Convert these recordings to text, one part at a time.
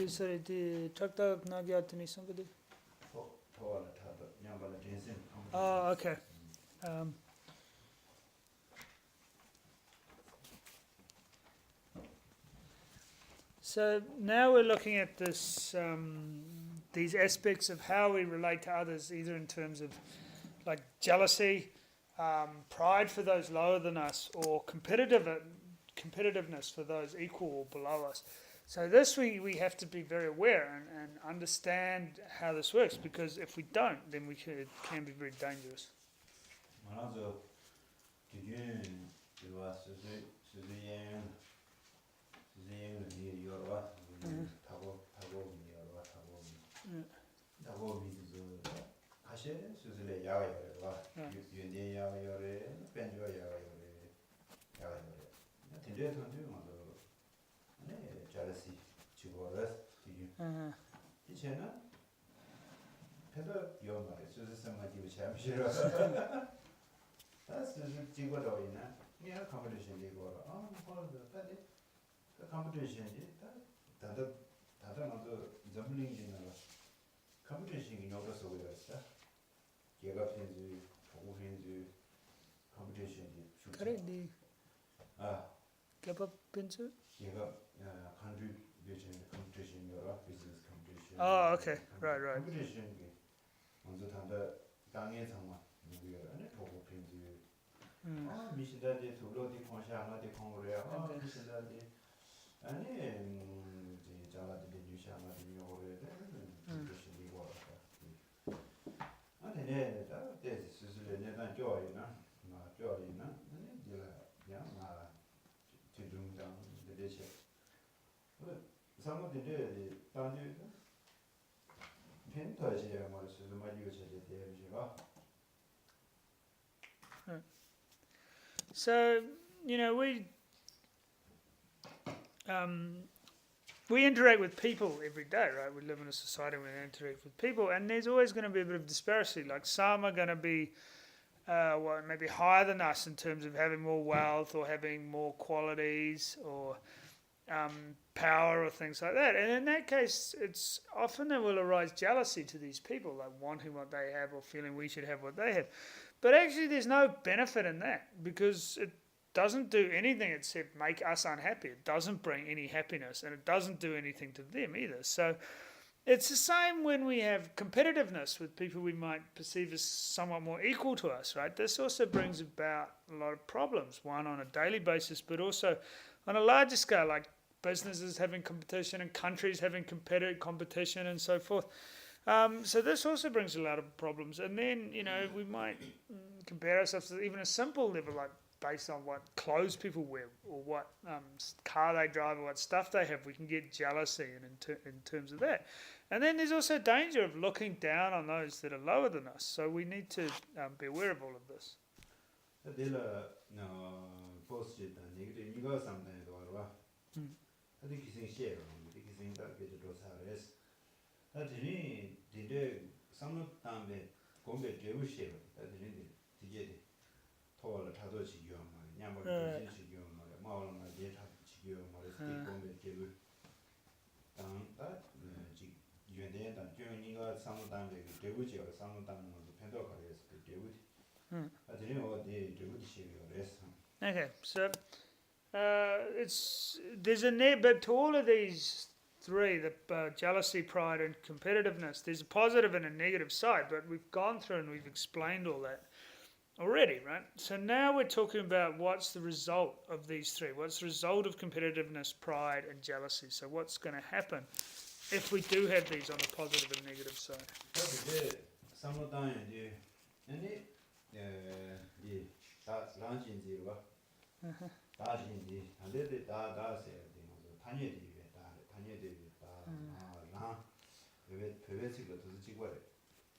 Sorry, the tractor Nagia to me somebody. Oh, okay. So now we're looking at this, these aspects of how we relate to others, either in terms of like jealousy, pride for those lower than us, or competitiveness for those equal or below us. So this we have to be very aware and understand how this works, because if we don't, then it can be very dangerous. Oh, okay. Right. So, we interact with people every day, right? We live in a society where we interact with people, and there's always going to be a bit of disparity. Like some are going to be maybe higher than us in terms of having more wealth or having more qualities or power or things like that. And in that case, it's often there will arise jealousy to these people, like wanting what they have or feeling we should have what they have. But actually, there's no benefit in that, because it doesn't do anything except make us unhappy. It doesn't bring any happiness, and it doesn't do anything to them either. So it's the same when we have competitiveness with people we might perceive as somewhat more equal to us, right? This also brings about a lot of problems, one on a daily basis, but also on a larger scale, like businesses having competition and countries having competition and so forth. So this also brings a lot of problems. And then, we might compare ourselves to even a simple level, like based on what clothes people wear or what car they drive or what stuff they have. We can get jealousy in terms of that. And then there's also danger of looking down on those that are lower than us. So we need to be aware of all of this. 템버 진시기요 말이야. 마을나 예타 지기요 말이야. 스티콤베 제부 당다 지 유엔데다 교인이가 상담에 대부지가 상담하는 펜더 가려서 그 대부 아들이 어디 대부지요 그래서 Okay, so there's a net, but to all of these three, the jealousy, pride, and competitiveness, there's a positive and a negative side. But we've gone through and we've explained all that already, right? So now we're talking about what's the result of these three. What's the result of competitiveness, pride, and jealousy? So what's going to happen if we do have these on the positive and negative side? 이제 상담에 아니 이 다란진지가 다진지 안데데 다다세 되면서 단위들이 다라 왜 배배식을 더 지고래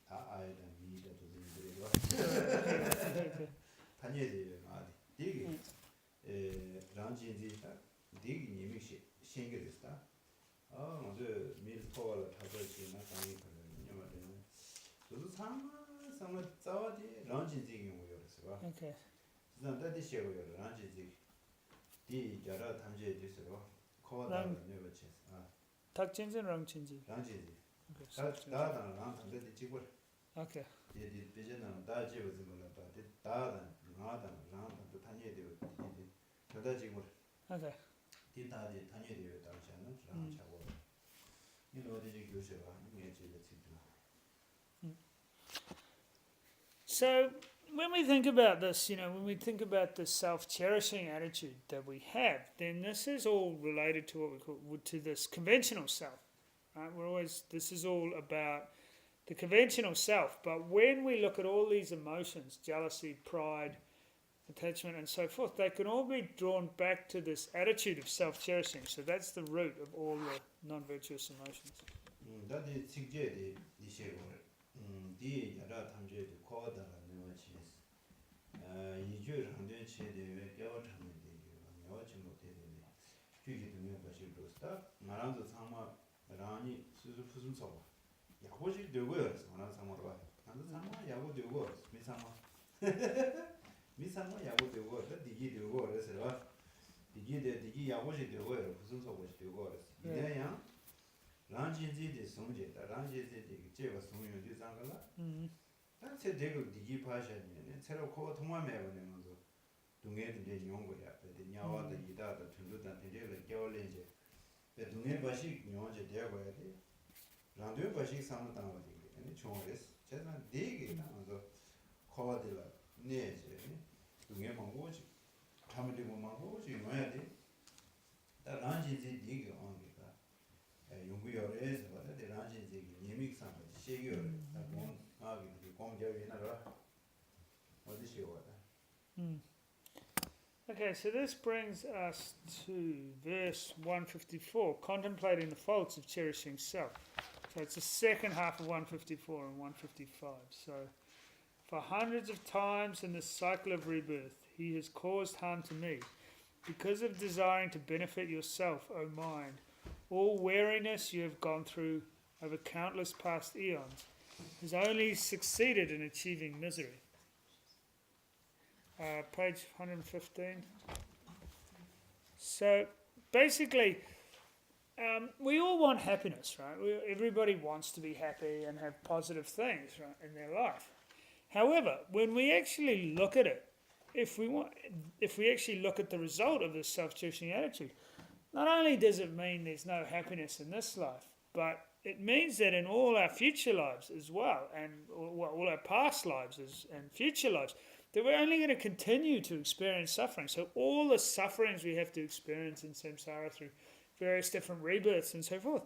다 아이다 미다 도지들이가 단위들이 아 되게 란진지 되게 님이 신경했다 먼저 밀포를 타버지 나타나는 거는 저도 상마 싸워지 란진지 경우였어요. Okay. 그다음에 시에고요. 란진지 디 여러 탐지에 있어요. 코어다는 네버치. 탁진진 랑진지. 란진지. Okay. 다다랑 근데 지고 Okay. 이 비전은 다 지어진 거는 다다 나다 란도 단위에 되고 저다 지고 Okay. 디다지 단위에 되고 당시에는 란 차고 이 어디지 교수가 이게 제일 So when we think about this, when we think about the self-cherishing attitude that we have, then this is all related to what we call to this conventional self. Right? This is all about the conventional self. But when we look at all these emotions, jealousy, pride, attachment, and so forth, they can all be drawn back to this attitude of self-cherishing. So that's the root of all the non-virtuous emotions. 다들 직제에 이시고 디 여러 탐지에 코어다라는 것이 이주를 한된 체대에 깨어차는 데요. 여지 못되는데 주기 등에 다시 그렇다. 말한도 상마 라니 수수 무슨 소 야고지 되고요. 말한 상마로 한도 상마 야고 되고 미상마 야고 되고 디기 되고 그래서 디기 야고지 되고요. 무슨 소고지 되고 그래서 이래야 란진지의 성제다. 란진지의 제가 성용이 상가라. 단체 대고 디기 파샤니네. 새로 코 통화매버면서 동해들이 용거야. 근데 냐와도 이다도 tundu다 되게 겨울인지. 근데 동해 바식 용어제 되어야 돼. 란도 바식 상담하고 되게. 아니 좋아했어. 제가 되게 나서 코와들라. 네제. 동해 망고지. 담을리고 망고지 뭐야 돼. 란진지 디기 온게 용구열에서 받아들 란진지 예믹상 시기열 공 아기 공개위나라 어디시오다. Okay, so this brings us to verse 154, contemplating the faults of cherishing self. So it's the second half of 154 and 155. So, for hundreds of times in this cycle of rebirth, he has caused harm to me, because of desiring to benefit yourself, O mind. All weariness you have gone through over countless past eons has only succeeded in achieving misery. Page 115. So basically, we all want happiness, right? Everybody wants to be happy and have positive things, right, in their life. However, when we actually look at it, if we actually look at the result of this self-cherishing attitude, not only does it mean there's no happiness in this life, but it means that in all our future lives as well, and all our past lives and future lives, that we're only going to continue to experience suffering. So all the sufferings we have to experience in samsara through various different rebirths and so forth,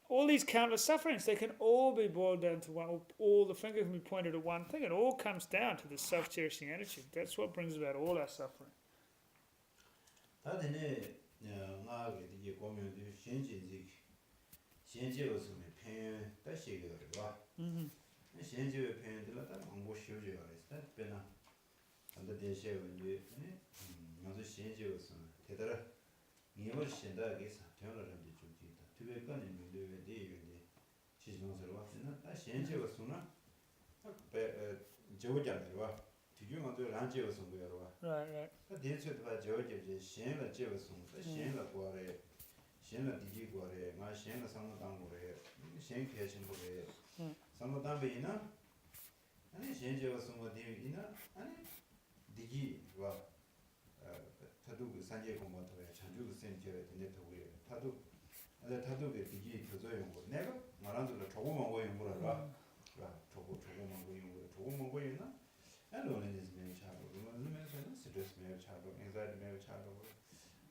all these countless sufferings, they can all be boiled down to one, all the finger can be pointed at one thing. It all comes down to the self-cherishing attitude. That's what brings about all our suffering. 나게 되게 고민도 신진지 신지로서는 편 다시 그러더라. 신지의 편들다 망고 쉬우지가 있다. 배나 안데 대시에 이제 먼저 신지로서 대더라. 이걸 신다게 사태를 한데 좀 있다. 특별한 의미를 대의인데 지정서로 왔으나 다 신지로서는 배 저거잖아요. 뒤중아도 란제어 송고여로 Right. 다 대체도 봐 저게 신라 제어 송다 신라 거래 신라 디지 거래 마 신라 상담 거래 신 개신 거래 상담배이나 아니 신제어 송고 디이나 아니 디지 와 타도 산제 공부하다가 전주 센터에 내도고요 타도게 디지 교조용 거 내가 말한대로 조금만 거용 거라 조금만 거용 거나 loneliness may 차로 loneliness는 스트레스 may 차로 anxiety may 차로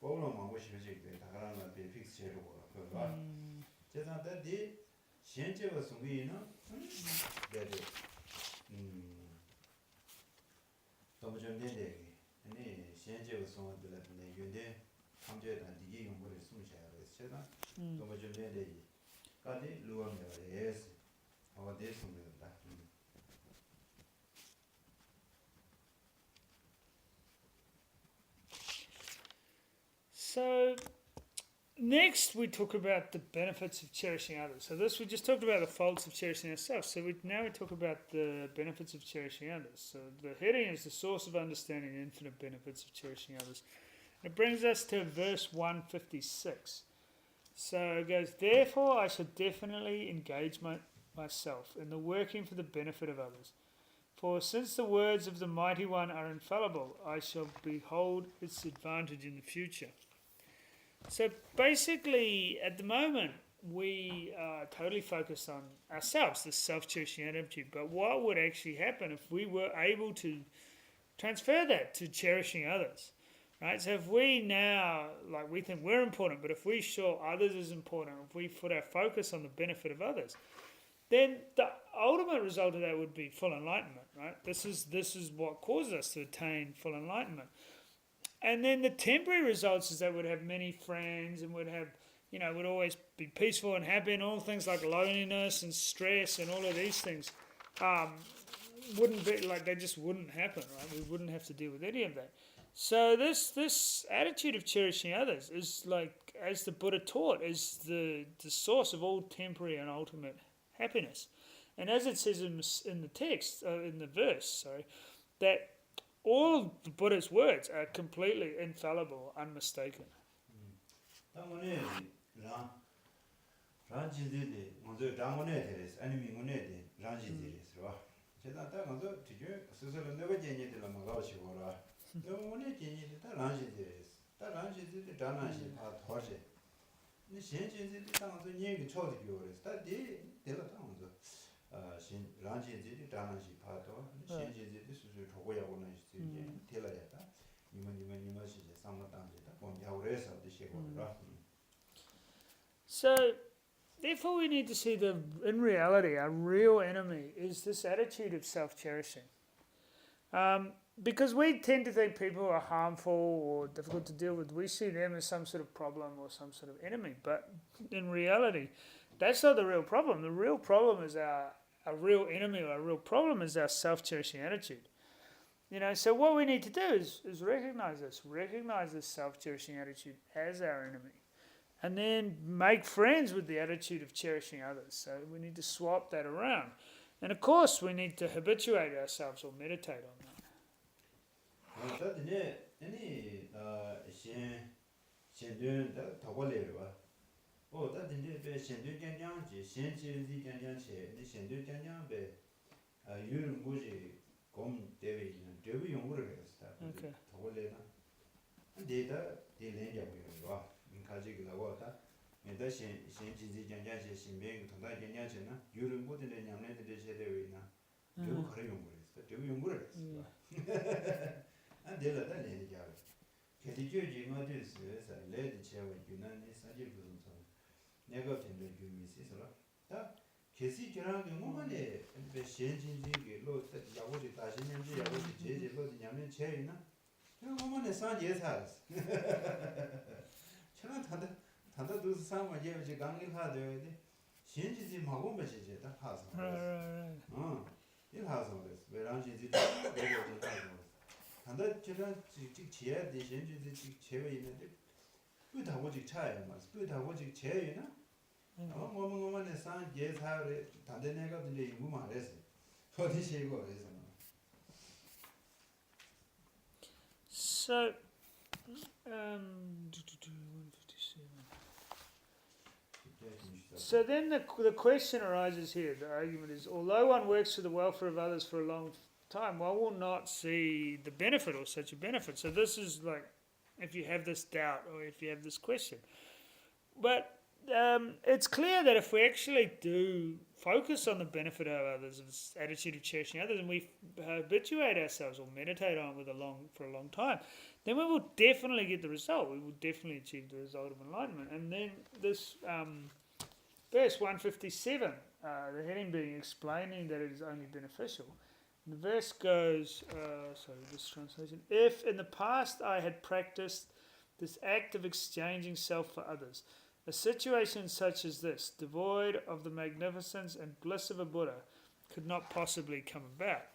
뭐로만 거 싶으실 때 다가라나 비 픽스 제로 그거 제가 디 현재와 소비는 대대 너무 좀 되게 아니 현재와 소비들한테 윤대 함재다 디기 연구를 숨셔야 돼서 제가 너무 좀 되게 까지 루어면 예스 대송입니다. So next we talk about the benefits of cherishing others. So this we just talked about the faults of cherishing ourselves. So now we talk about the benefits of cherishing others. So the heading is the source of understanding the infinite benefits of cherishing others. It brings us to verse 156. So it goes, therefore I shall definitely engage myself in the working for the benefit of others. For since the words of the Mighty One are infallible, I shall behold its advantage in the future. So basically, at the moment, we are totally focused on ourselves, this self-cherishing attitude. But what would actually happen if we were able to transfer that to cherishing others? Right? So if we now, like we think we're important, but if we show others as important, if we put our focus on the benefit of others, then the ultimate result of that would be full enlightenment, right? This is what causes us to attain full enlightenment. And then the temporary results is that we'd have many friends and we'd have, would always be peaceful and happy, and all things like loneliness and stress and all of these things wouldn't be, like, they just wouldn't happen, right? We wouldn't have to deal with any of that. So this attitude of cherishing others is, like, as the Buddha taught, is the source of all temporary and ultimate happiness. And as it says in the text, in the verse, that all of the Buddha's words are completely infallible, unmistaken. So, therefore, we need to see that in reality, our real enemy is this attitude of self-cherishing. Because we tend to think people are harmful or difficult to deal with. We see them as some sort of problem or some sort of enemy. But in reality, that's not the real problem. The real problem is our real enemy, or our real problem is our self-cherishing attitude. So what we need to do is recognize this self-cherishing attitude as our enemy. And then make friends with the attitude of cherishing others. So we need to swap that around. And of course, we need to habituate ourselves or meditate on that. So, 157. So then the question arises here, the argument is, although one works for the welfare of others for a long time, one will not see the benefit or such a benefit. So this is like, if you have this doubt or if you have this question. But it's clear that if we actually do focus on the benefit of others, this attitude of cherishing others, and we habituate ourselves or meditate on it for a long time, then we will definitely get the result. We will definitely achieve the result of enlightenment. And then this verse 157, the heading being explaining that it is only beneficial. And the verse goes, this translation, if in the past I had practiced this act of exchanging self for others, a situation such as this, devoid of the magnificence and bliss of a Buddha, could not possibly come about.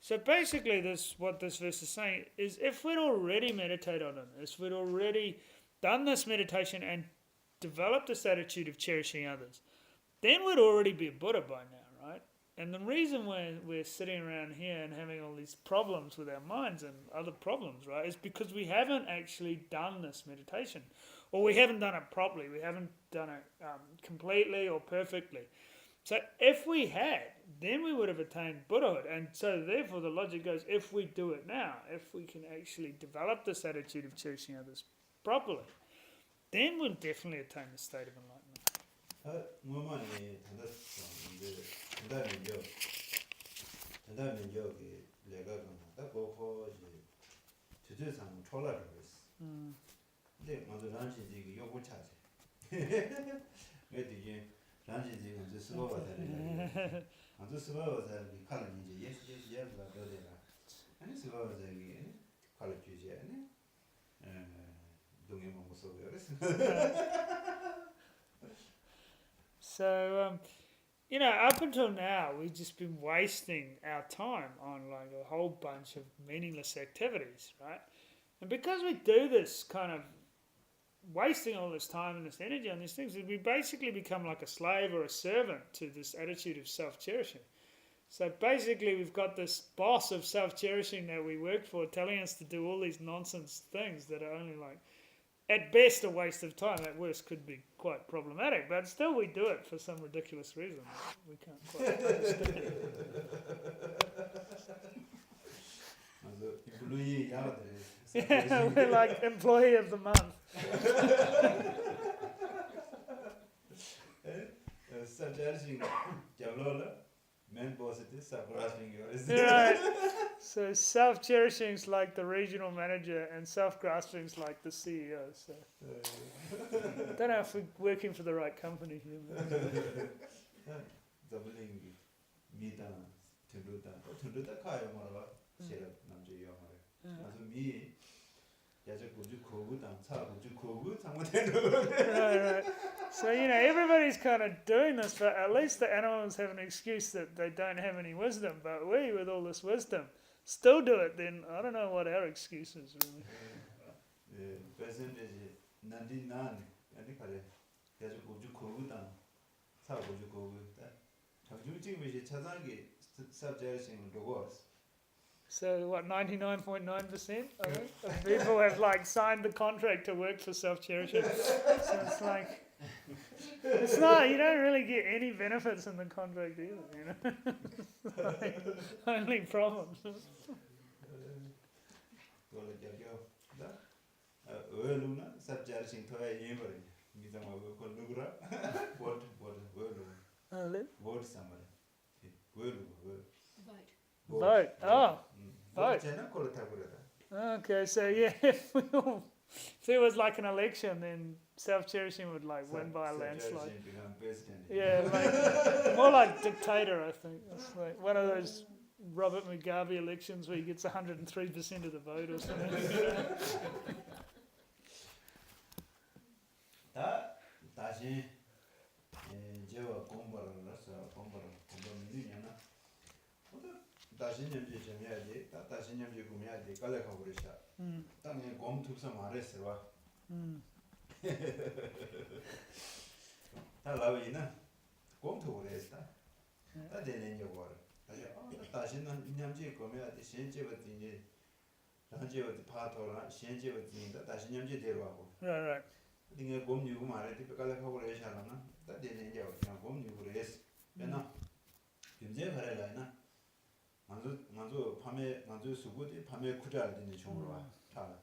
So basically what this verse is saying is, if we'd already meditated on it, if we'd already done this meditation and developed this attitude of cherishing others, then we'd already be a Buddha by now, right? And the reason we're sitting around here and having all these problems with our minds and other problems, right, is because we haven't actually done this meditation. Or we haven't done it properly. We haven't done it completely or perfectly. So if we had, then we would have attained Buddhahood. And so therefore the logic goes, if we do it now, if we can actually develop this attitude of cherishing others properly, then we'll definitely attain the state of enlightenment. 근데 먼저 란신지기 요구 차지. 그래도 이제 란신지기 먼저 쓰고 와서 먼저 쓰고 와서 칼은 이제 예스가 되더라. 아니 쓰고 와서 이게 칼을 주지 않네. 동해 먹고 써요. 그래서. So, up until now, we've just been wasting our time on like a whole bunch of meaningless activities, right? And because we do this kind of wasting all this time and this energy on these things, we basically become like a slave or a servant to this attitude of self-cherishing. So basically we've got this boss of self-cherishing that we work for telling us to do all these nonsense things that are only like, at best, a waste of time. At worst, could be quite problematic. But still we do it for some ridiculous reason. We can't quite understand. Yeah, we're like employee of the month. Right. So self-cherishing is like the regional manager and self-grasping is like the CEO. So don't know if we're working for the right company here. Right. So, everybody's kind of doing this, but at least the animals have an excuse that they don't have any wisdom. But we, with all this wisdom, still do it, then I don't know what our excuse is, really. So what, 99.9% of people have like signed the contract to work for self-cherishing. So it's like, it's not, you don't really get any benefits in the contract either, like, only problems. Vote. Oh. Vote. Okay, so yeah, if there was like an election, then self-cherishing would like win by a landslide. Yeah, like, more like dictator, I think. It's like one of those Robert Mugabe elections where he gets 103% of the vote or something. 란제와 파토라 신제와 진다 다시 냠제 데려와고 Right. 링에 곰니고 말해 디베칼라 하고 레샤라나 다 되는 이제 그냥 곰니고 레스 배나 김제 가래라나 만주 밤에 만주 수고디 밤에 쿠자를 되는 종으로 와 타.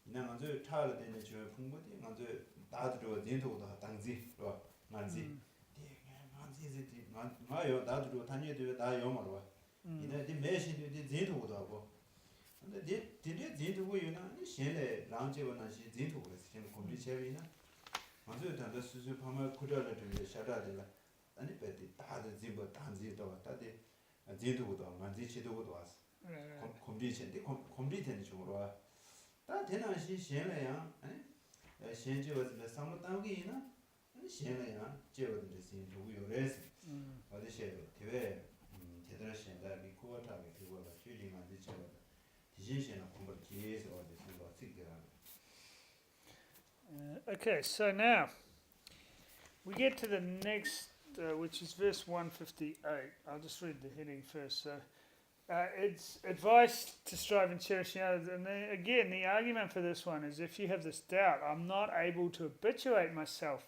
이나 만주 타를 되는 저 풍부디 만주 다들어 진도도 당지 로 만지 만지지 마요 다들어 다니도 다 요마로 와 이나 디 메시디 진도도 하고 근데 디 진도고 이나 신의 랑제원나 시 진도고 신 콤비체리나 만주 단다 수수 밤에 쿠자를 되는 샤다들라 아니 베디 다들 진보 당지도 다들 진도도 만지 치도도 왔어 Right. 콤비체인데 콤비체는 중으로 와 다 대나시 신래야 아니 신제워서 상무 땅기나 아니 신래야 제워든지 신 누구 요래스 어디 셰도 대회 제대로 신다 리코어타게 그거가 슈리만 되죠 디진신은 공부 기회에서 어디 생각 특별한 Okay, so now we get to the next, which is verse 158. I'll just read the heading first. So it's advice to strive and cherish others. And again, the argument for this one is if you have this doubt, I'm not able to habituate myself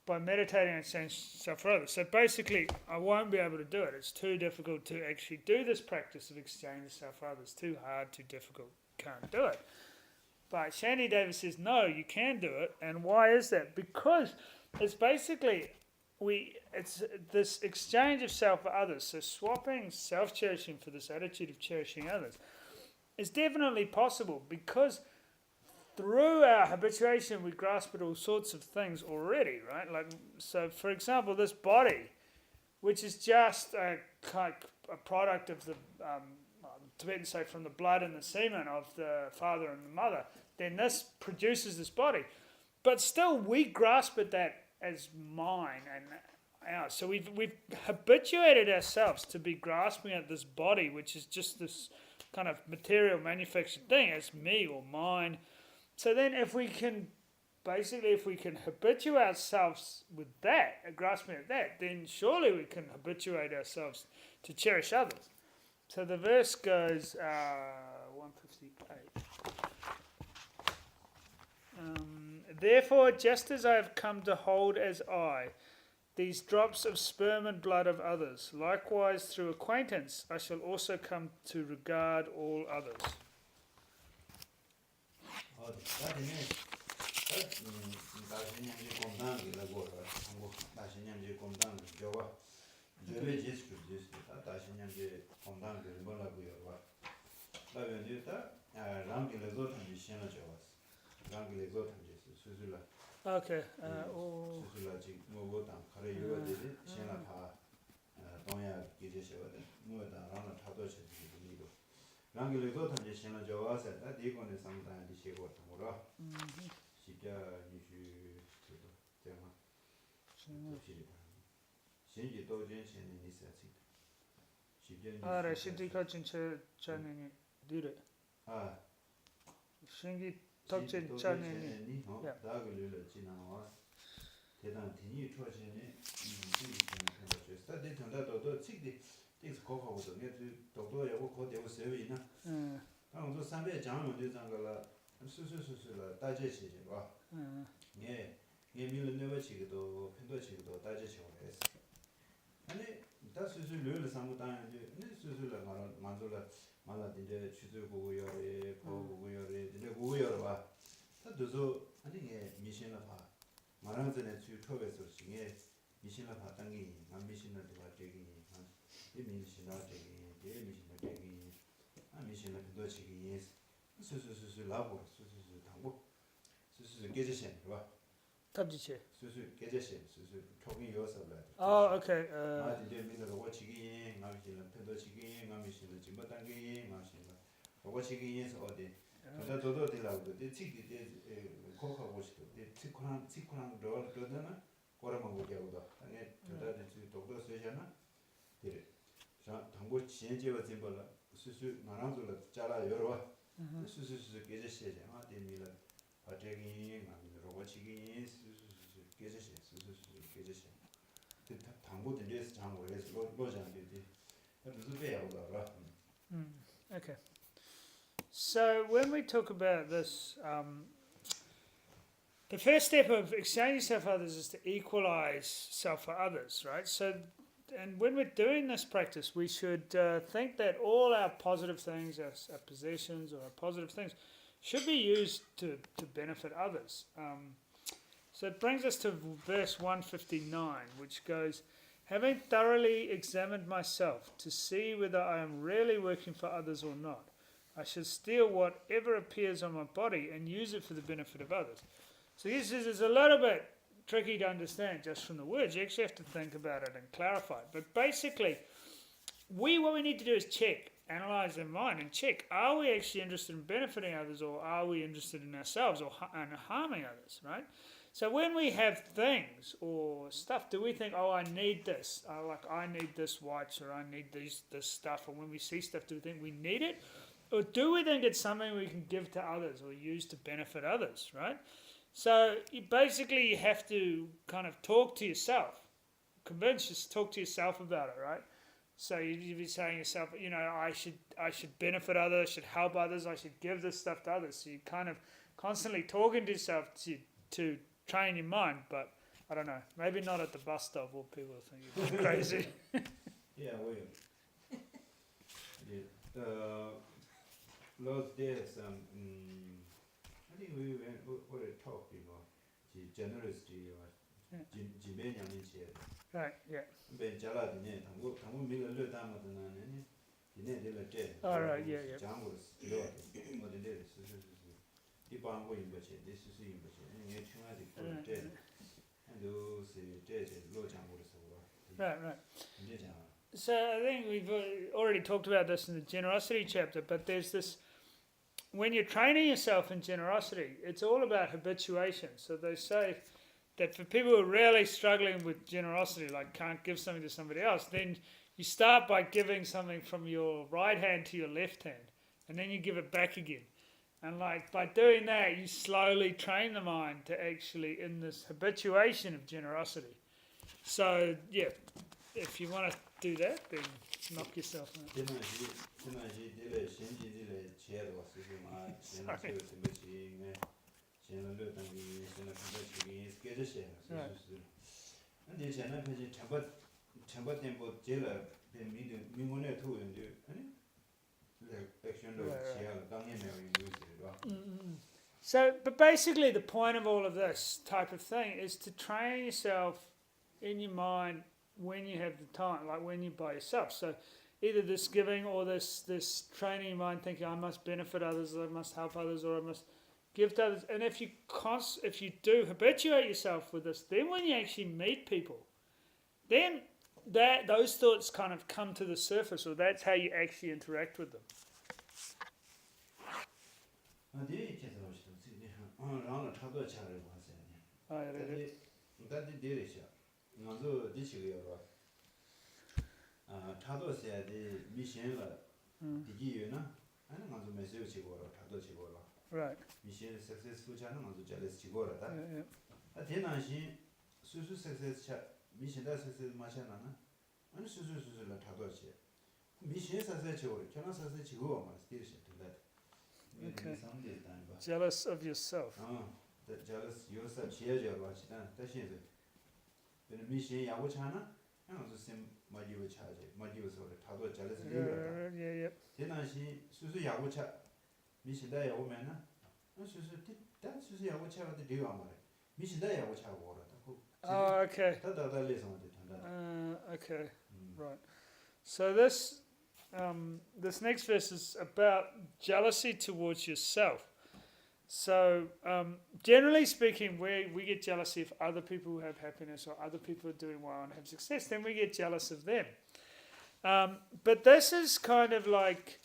by meditating and saying stuff for others. So basically, I won't be able to do it. It's too difficult to actually do this practice of exchanging stuff for others. Too hard, too difficult. Can't do it. But Shandy Davis says, no, you can do it. And why is that? Because it's basically it's this exchange of self for others. So swapping self-cherishing for this attitude of cherishing others is definitely possible because through our habituation we grasp at all sorts of things already, right? Like, so for example, this body, which is just a product of the Tibetans say from the blood and the semen of the father and the mother, then this produces this body. But still we grasp at that as mine and ours. So we've habituated ourselves to be grasping at this body, which is just this kind of material manufactured thing, as me or mine. So then if we can habituate ourselves with that, grasping at that, then surely we can habituate ourselves to cherish others. So the verse goes 158. Therefore, just as I have come to hold as I these drops of sperm and blood of others, likewise through acquaintance I shall also come to regard all others. Okay. 덕진 찬연이 대단 대니 초전에 스타디 전다도 찍디 띵스 코코고도 내도 도도하고 코데고 세위나 아무도 300 장면 되잖아라 수수수수라 다제시지 봐 예 예밀은 내버치기도 편도치기도 다제시고 했어 아니 다 수수 르르 상무단 이제 수수라 만들라 말라딘데 취주고요래 보고요래 근데 고요래 봐 다도서 아니 예 미신라 봐 말한전에 주 초에서 중에 미신라 봐 당기 남 미신라 봐 되기 이 미신라 되기 예 미신라 되기 아 미신라 편도치기 예 수수수수 라고 수수수 당고 수수수 깨지신 봐 탑지체 수수 깨지신 수수 총이 요소라 아 오케이 아 이제 민으로 고치기 마미신라 편도치기 마미신라 진보 당기 마미신라 고치기에서 어디 저도 되라고 돼 치기 돼 코카고 싶어 돼 치코랑 더더나 거라만 보게 하고도 아니 저다들 독도 쓰잖아 그래 자 당고 지연제와 진벌라 수수 나랑들라 잘라 여러 수수수 깨지시지 아 되밀라 바제기 마미로 고치기 수수수 깨지시 수수수 깨지시 그 당고들 레스 장고에서 로장들이 무슨 배우가 알아 Okay. So when we talk about this, the first step of exchanging self for others is to equalize self for others, right? So, and when we're doing this practice, we should think that all our positive things, our possessions or our positive things, should be used to benefit others. So it brings us to verse 159, which goes, having thoroughly examined myself to see whether I am really working for others or not, I should steal whatever appears on my body and use it for the benefit of others. So this is a little bit tricky to understand just from the words. You actually have to think about it and clarify it. But basically, what we need to do is check, analyze our mind and check, are we actually interested in benefiting others, or are we interested in ourselves or harming others, right? So when we have things or stuff, do we think, oh, I need this, I need this watch, or I need this stuff, or when we see stuff, do we think we need it? Or do we think it's something we can give to others or use to benefit others, right? So you have to kind of talk to yourself, talk to yourself about it, right? So you'd be saying to yourself, I should benefit others, I should help others, I should give this stuff to others. So you're kind of constantly talking to yourself to train your mind, but I don't know, maybe not at the bus stop or people think you're crazy. Yeah, well, last days, I think we were talking about the generosity or Right, yeah. All right, yeah. Right. So I think we've already talked about this in the generosity chapter, but there's this, when you're training yourself in generosity, it's all about habituation. So they say that for people who are really struggling with generosity, like can't give something to somebody else, then you start by giving something from your right hand to your left hand, and then you give it back again. And by doing that, you slowly train the mind to actually in this habituation of generosity. So yeah, if you want to do that, then knock yourself out. So, but basically the point of all of this type of thing is to train yourself in your mind when you have the time, like when you're by yourself. So either this giving or this training your mind thinking, I must benefit others, I must help others, or I must give to others. And if you do habituate yourself with this, then when you actually meet people, then those thoughts kind of come to the surface, or that's how you actually interact with them. Right. Okay. Jealous of yourself. Jealous yourself, share your watch, then mission Yaguchana, and also same Madiu charge, Madiu sort of Tado jealous. Yeah. Then she Susu Yagucha, Mission Dia woman, and Susu Yagucha the Diamore, Mission Dia which I water. Oh, okay. Okay, right. So this next verse is about jealousy towards yourself. So generally speaking, we get jealousy if other people have happiness or other people are doing well and have success, then we get jealous of them. But this is kind of like,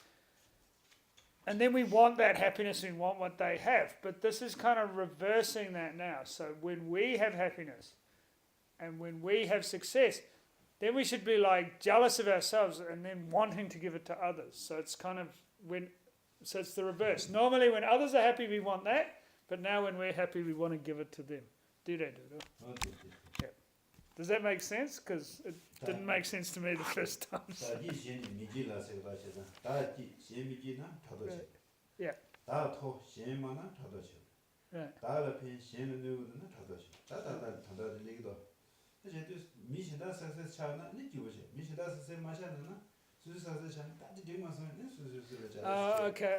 and then we want that happiness and we want what they have. But this is kind of reversing that now. So when we have happiness and when we have success, then we should be like jealous of ourselves and then wanting to give it to others. So it's kind of so it's the reverse. Normally when others are happy, we want that. But now when we're happy, we want to give it to them. Do that, do. Yeah. Does that make sense? Because it didn't make sense to me the first time. So. Yeah. 다 토, 신만나 타도시. Right. 다를 편 신의 누구는 타도시. 다다다 타도를 얘기도. 이제 미시다 사세 차나 니기오시. 미시다 사세 마샤나 수수 사세 차나 다들 되면서 수수수를 잘. Okay.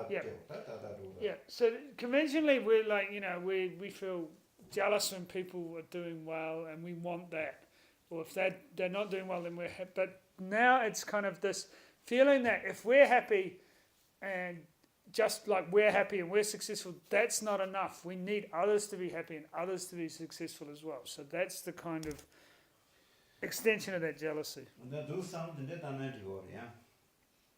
Yeah. 다다다도. Yeah. So conventionally, we're like, we feel jealous when people are doing well, and we want that. Or if they're not doing well, then we're happy. But now it's kind of this feeling that if we're happy, and just like we're happy and we're successful, that's not enough. We need others to be happy and others to be successful as well. So that's the kind of extension of that jealousy. 근데 두 사람들 단단히 거야.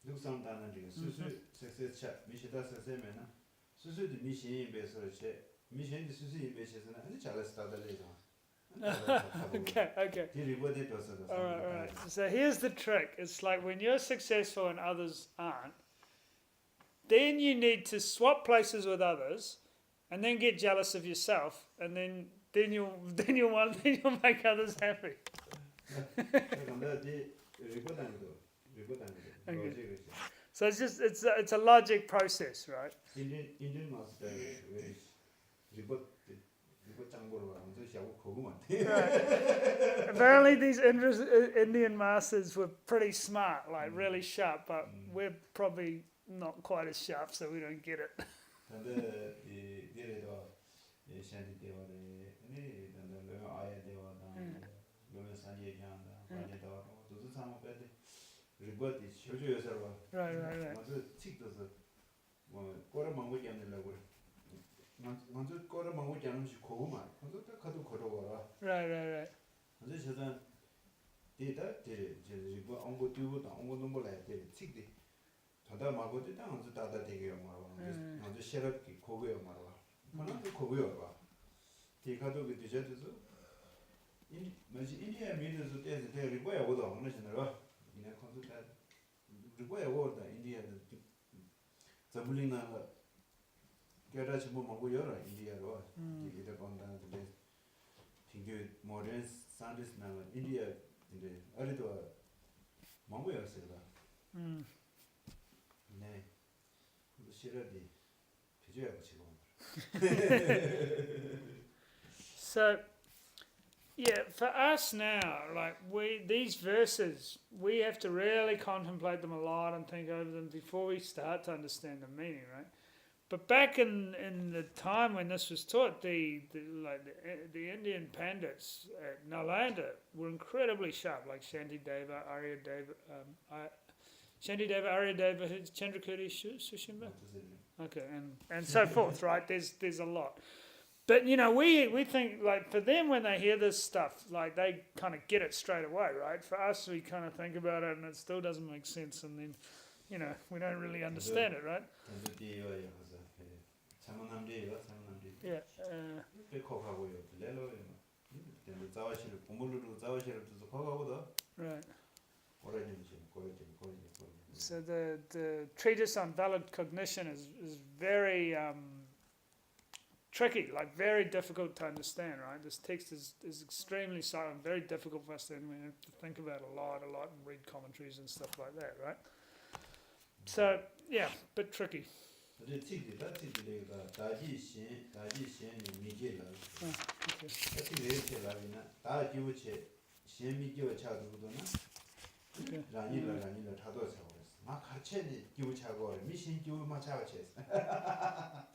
두 사람 단단히 수수 success chat 미시다 사세면은 수수도 미신 베서체 미신이 수수이 베서는 아주 잘 스타들이죠. Okay. 디리버디 도서도. All right. So here's the trick. It's like when you're successful and others aren't, then you need to swap places with others, and then get jealous of yourself, and then you'll make others happy. So it's a logic process, right? Indian master report Right. Apparently, these Indian masters were pretty smart, like really sharp, but we're probably not quite as sharp, so we don't get it. Right. Right. 다다 마고도 땅은 다다 되게요 말아. 먼저 셔럽기 고고요 말아. 뭐는 고고요 봐. 디카도 그 디저트서 인디아 미드에서 때에 리고야 오다 오는 신으로 이나 콘서트 리고야 오다 인디아도 자블링나 게라지 뭐 먹고 열어 인디아로 이게 건다는데 핑교 모든 산디스나 인디아 근데 어리도 먹고 열었어요. 네, 그 시럽이 비주얼 지금. So, yeah, for us now, like these verses, we have to really contemplate them a lot and think over them before we start to understand the meaning, right? But back in the time when this was taught, the Indian pandits at Nalanda were incredibly sharp, like Shantideva, Aryadeva, Chandrakirti, Sushimba. Okay, and so forth, right? There's a lot. But, we think, like, for them, when they hear this stuff, like, they kind of get it straight away, right? For us, we kind of think about it, and it still doesn't make sense, and then, we don't really understand it, right? Yeah. Right. So the treatise on valid cognition is very tricky, like very difficult to understand, right? This text is extremely silent, very difficult for us to, we have to think about a lot and read commentaries and stuff like that, right? So, yeah, bit tricky.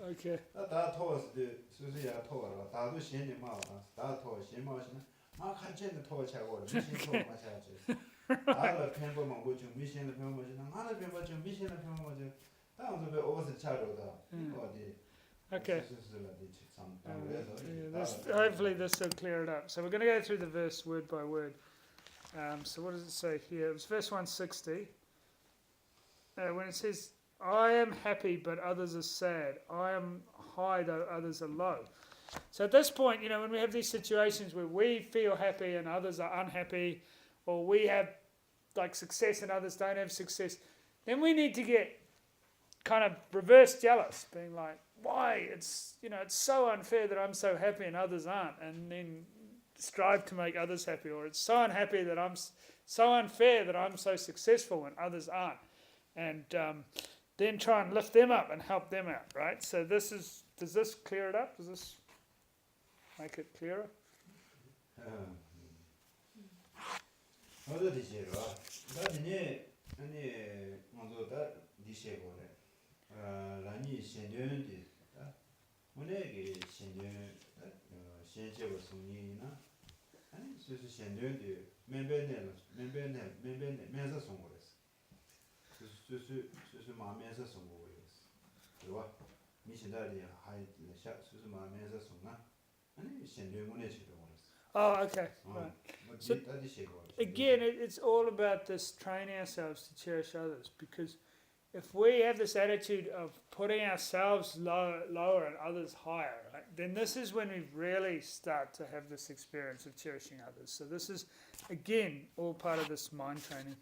Okay. 다 토스 수수야 토라 다도 신이 마와 다 토 신마시나 막 한체는 토 차고 미신 토 마셔야지 다를 펜버 먹고 좀 미신을 펴 먹으나 하나 펜버 좀 미신을 펴 먹으면 다음에 왜 오스 차로다 어디 Okay. Hopefully this will clear it up. So we're going to go through the verse word by word. So what does it say here? It was verse 160. When it says, I am happy, but others are sad. I am high, though others are low. So at this point, when we have these situations where we feel happy and others are unhappy, or we have like success and others don't have success, then we need to get kind of reverse jealous, being like, why? It's so unfair that I'm so happy and others aren't, and then strive to make others happy. Or it's so unhappy that I'm so unfair that I'm so successful and others aren't. And then try and lift them up and help them out, right? So does this clear it up? Does this make it clearer? 어디 디시로 다디네 아니 먼저다 디시고래 라니 신년디 문에게 신년 신제고 송이나 아니 수수 신년디 멤버네 면서 송고랬어 수수 마음에서 송고랬어 그와 미신다리 하이 수수 마음에서 송나 아니 신년 문에 지도 Oh, okay, right. So again, it's all about this training ourselves to cherish others, because if we have this attitude of putting ourselves lower and others higher, right, then this is when we really start to have this experience of cherishing others. So this is, again, all part of this mind training.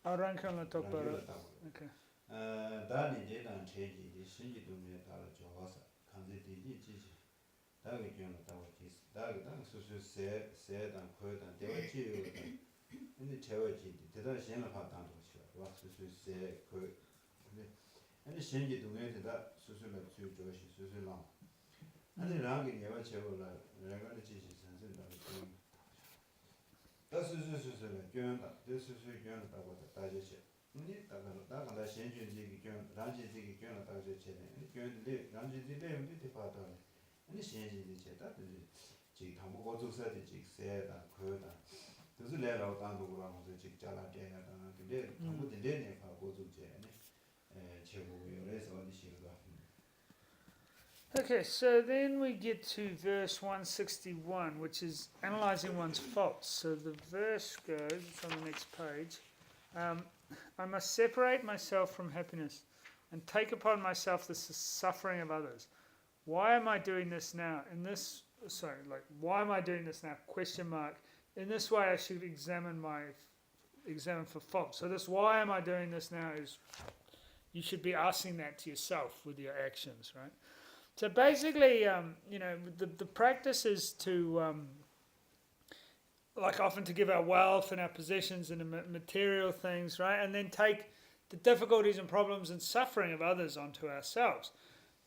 Oh, Rankan talk about it. Okay. 다니 제단 체지 신지 동네 따라 좋아서 간제디지 지지 다게 견을 따고 지스 다게 수수 세단 코단 대화지 근데 제와지 대단 신을 받다는 것이야 와 수수 세그 근데 신지 동네 대다 수수를 주 조시 수수랑 아니 라게 예와 제월라 내가 지지 선생님들 다 수수를 견다 수수 견을 따고 다지시 근데 다가 신주지기 견 란지지기 견을 따져 제네 견데 란지지데 문제 파다 근데 신주지 제다 지 담보 고조사지 직세다 그다 그래서 내가 단도 그러면서 직자라 때야 근데 담보 되네 파 고조제 제고 요래서 어디 시가 Okay, so then we get to verse 161, which is analyzing one's faults. So the verse goes, it's on the next page. I must separate myself from happiness and take upon myself the suffering of others. Why am I doing this now? Why am I doing this now? Question mark. In this way, I should examine for fault. So this, why am I doing this now, is you should be asking that to yourself with your actions, right? So basically, the practice is to, often to give our wealth and our possessions and material things, right? And then take the difficulties and problems and suffering of others onto ourselves.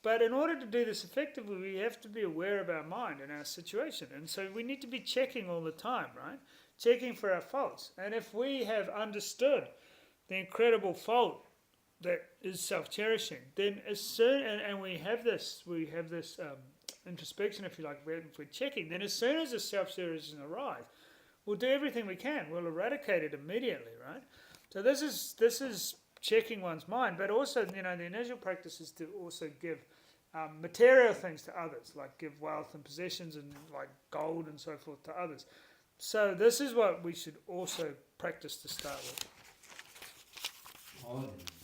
But in order to do this effectively, we have to be aware of our mind and our situation. And so we need to be checking all the time, right? Checking for our faults. And if we have understood the incredible fault that is self-cherishing, then as soon, and we have this introspection, if you like, if we're checking, then as soon as the self-cherishing arrives, we'll do everything we can. We'll eradicate it immediately, right? So this is checking one's mind, but also, the initial practice is to also give material things to others, like give wealth and possessions and like gold and so forth to others. So this is what we should also practice to start with.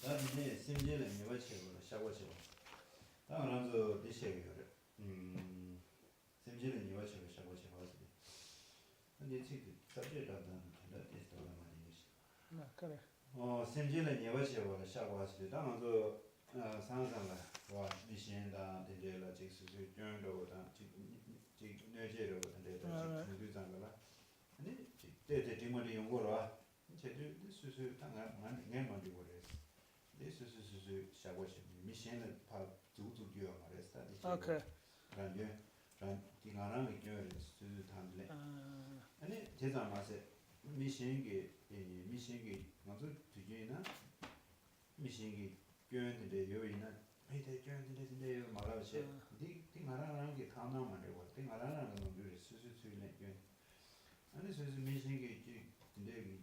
다들 심지는 이거치고 샤고치고 다음은 디셰기를 심지는 이거치고 샤고치고 하지 근데 지금 sabje라는 단어가 있어요 말이지 그래. 심지는 이거치고 샤고하지 다음은 상상을 와 미신다 데레라 직수수 견도다 직 뇌제로 데레다 직수장가라 아니 데데 디모리 용거로 제주 수수 당가 내만 되고 This is shawashi. Mission pa zuzu dio maresta. Okay. ran tingarang gyo su tandle. Ani jeza mase mission ge ngazu tujina mission ge gyon de yoina meite gyon de marache. Di tingarang ge thana mare wa tingarang no de su le gyon. Ani su mission ge de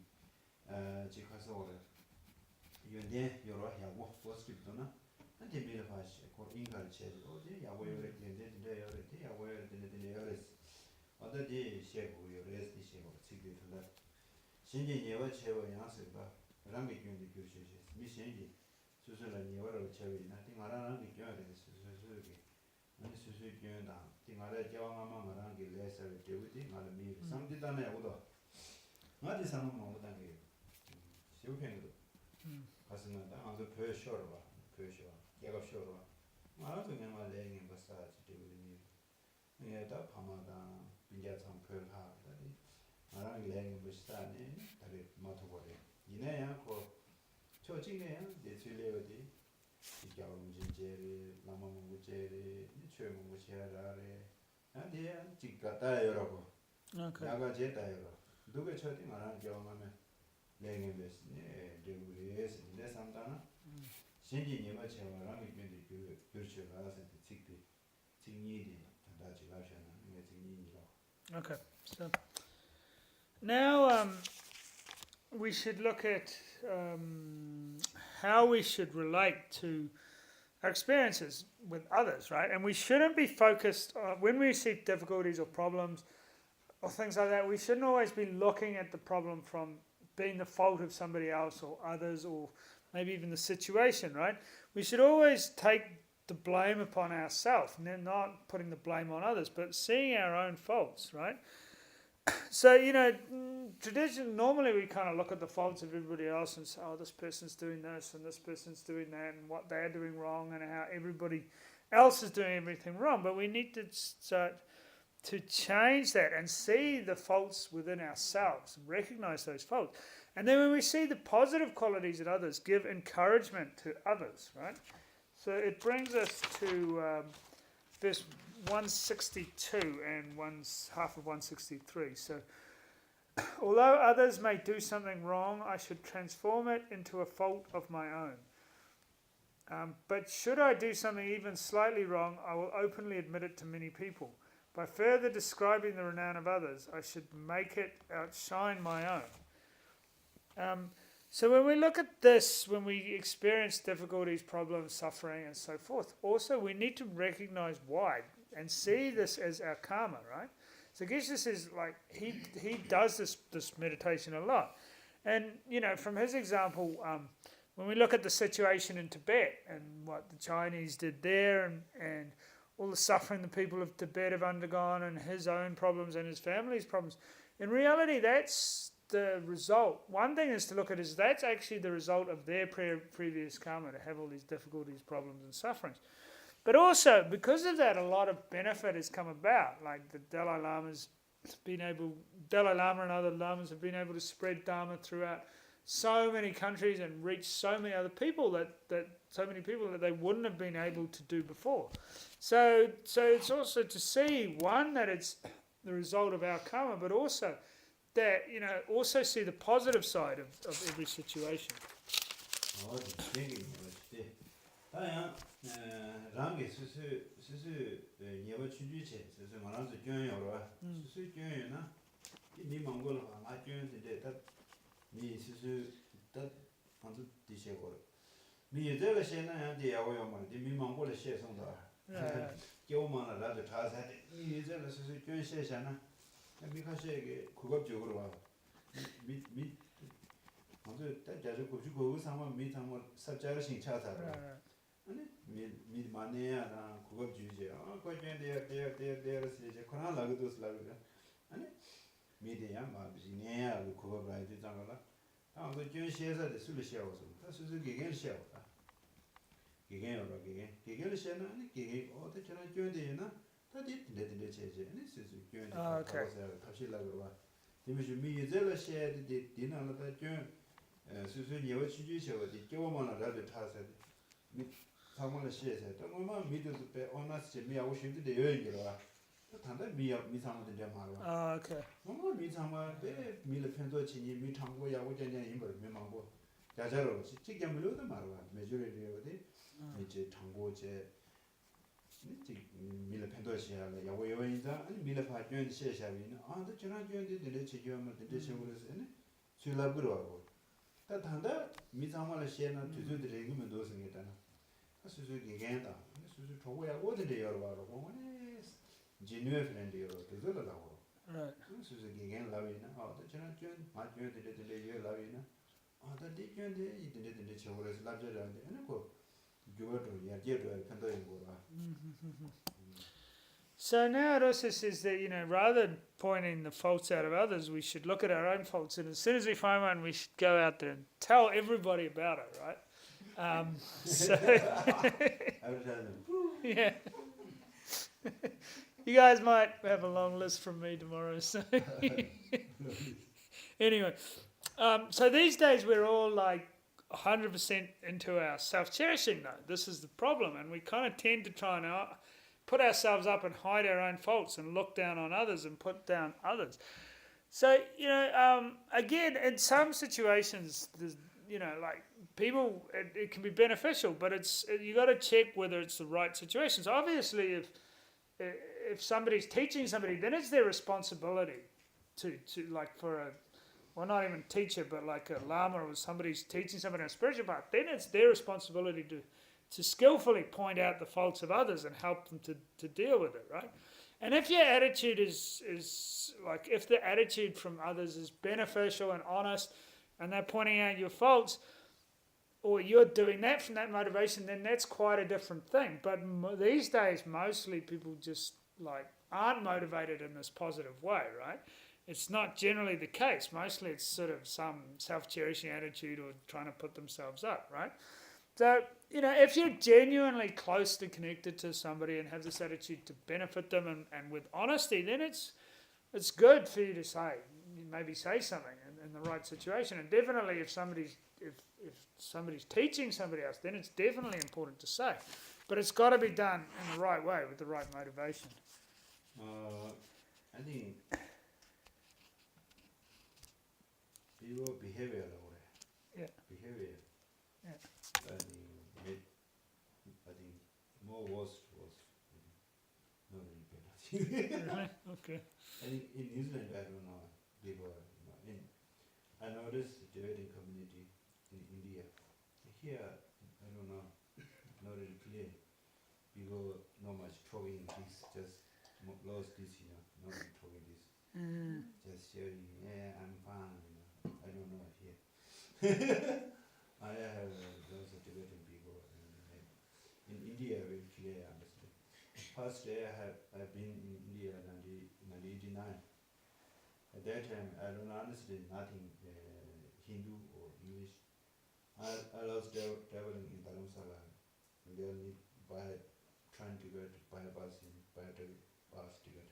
jikaso yonde yoro yawo poscriptona ante mele fash ko ingal chel ode yawo yore de yore de yawo yore de yore oda de shego yore de shego sigde tula shinje yewa chewa yanse ba rangi gyonde gyoshe mi shinje susula yoro chewa na tingara rangi gyonde susuge ani susu gyonda tingara jawa mama rangi lesa de udi ngala mi samdidana yawo ngadi samma modange 시오팽도 가슴은 아주 표시어로 봐. 얘가 쇼로 봐. 아주 그냥 말랭이 버사지 되거든요. 얘다 파마다 빈자상 표현하다니 말하는 게 멋있다네. 다리 맡아보래. 이내야 그 초직내야 내 줄레어디 이겨 문제제리 남아문제리 최문구시하라래. 아니야 지가다 여러분. Okay. 야가 제다 여러. 누가 쳐디 말하는 경험하면 내게 베스네 데우리에스 내 삼다나 신진이가 제와랑 이변이 그렇죠. 가서 직비 직니디 다지 가셔나 이게 직니니라. Okay. So now we should look at how we should relate to our experiences with others, right? And we shouldn't be focused when we receive difficulties or problems or things like that. We shouldn't always be looking at the problem from being the fault of somebody else or others or maybe even the situation, right? We should always take the blame upon ourselves and then not putting the blame on others, but seeing our own faults, right? So, normally we kind of look at the faults of everybody else and say, oh, this person's doing this and this person's doing that and what they're doing wrong and how everybody else is doing everything wrong. But we need to start to change that and see the faults within ourselves and recognize those faults. And then when we see the positive qualities in others, give encouragement to others, right? So it brings us to verse 162 and half of 163. So, although others may do something wrong, I should transform it into a fault of my own. But should I do something even slightly wrong, I will openly admit it to many people. By further describing the renown of others, I should make it outshine my own. So when we look at this, when we experience difficulties, problems, suffering, and so forth, also we need to recognize why and see this as our karma, right? So Geshe says, like, he does this meditation a lot. And, from his example, when we look at the situation in Tibet and what the Chinese did there and all the suffering the people of Tibet have undergone and his own problems and his family's problems, in reality, that's the result. One thing is to look at is that's actually the result of their previous karma, to have all these difficulties, problems, and sufferings. But also, because of that, a lot of benefit has come about. Like the Dalai Lama and other lamas have been able to spread Dharma throughout so many countries and reach so many other people that they wouldn't have been able to do before. So it's also to see, one, that it's the result of our karma, but also that, also see the positive side of every situation. 랑게 수수 예버 추주체 수수 말아서 교연여로 수수 교연이나 이 몽골 아 교연인데 다니 수수 다 반도 디셔고 미 예제가 셰나야 디야고요 말이 미 몽골의 셰송다 교만을 라도 다사데 이 예제가 수수 교연 셰샤나 미카셰게 국업적으로 와미 먼저 딱 자주 고주 상황 미 상황 삽자가 신차사로 아니 미 마네야나 그거 주제 거기에 대해서 이제 코로나 라고도스라고 아니 미디야 마비네야 그거 라이드 장가라 아무도 교시에서 술시하고서 사실 기계를 시하고다 기계여러 기계를 시하나 아니 기계 어떻게 저런 교인데나 다디 내들 제제 아니 사실 교인데 가서 답실라고 봐 이미 미제를 시해야지 디나라다 교 수수 예వ 취주셔가지고 교만을 라도 타서 상황을 시에서 정말 미드도 배 오나스 미하고 싶은데 여행이라 단다 미상한테 좀 말아. 아, 오케이. 정말 미상만 배 미를 편도 지니 미창고 야고 전에 임벌 미망고 자자로 직접 물려도 말아. 메주리어디 이제 창고제 미를 편도 시야를 야고 여행이다. 아니 미를 파견 시에샤비는 아도 저런 교인데 내려 지겨면 되게 세우려서네. 술라그러고. 단다 미상만을 시에는 두두들이 이기면 도승이잖아. 수수 기계다. 수수 저거야 어디에 열어봐로 보면 지뉴에 프렌드 열어 되더라고. 수수 기계 라위나 아도 저는 좀 맞죠들이 열 라위나 아도 디견데 이들이 저거에서 납절하는데 아니고 교어도 야제도 편도인 거라. So now it also says that, rather than pointing the faults out of others, we should look at our own faults, and as soon as we find one, we should go out there and tell everybody about it, right? So, yeah. You guys might have a long list from me tomorrow. So anyway, so these days we're all like 100% into our self-cherishing. Though this is the problem, and we kind of tend to try and put ourselves up and hide our own faults and look down on others and put down others. So again, in some situations, there's, like people, it can be beneficial, but you got to check whether it's the right situation. So obviously, if somebody's teaching somebody, then it's their responsibility to like for a, well, not even teacher, but like a lama or somebody's teaching somebody on a spiritual path, then it's their responsibility to skillfully point out the faults of others and help them to deal with it, right? And if your attitude is like, if the attitude from others is beneficial and honest, and they're pointing out your faults, or you're doing that from that motivation, then that's quite a different thing. But these days, mostly people just like aren't motivated in this positive way, right? It's not generally the case. Mostly it's sort of some self-cherishing attitude or trying to put themselves up, right? So, if you're genuinely closely connected to somebody and have this attitude to benefit them and with honesty, then it's good for you to maybe say something in the right situation. And definitely if somebody's teaching somebody else, then it's definitely important to say. But it's got to be done in the right way with the right motivation. I think people behavior way. Yeah. Behavior. Yeah. I think more worse was not really better. Right? Okay. I think in New Zealand, I don't know, people, I noticed the Tibetan community in India. Here, I don't know, not really clear. People not much talking this, just lost this, not really talking this. Just sharing, yeah, I'm fine, I don't know here. I have lots of Tibetan people in India, very clear, understand. First day I've been in India in 1989. At that time, I don't understand nothing Hindu or English. I was traveling in Dharamsala. They only trying to buy a bus ticket.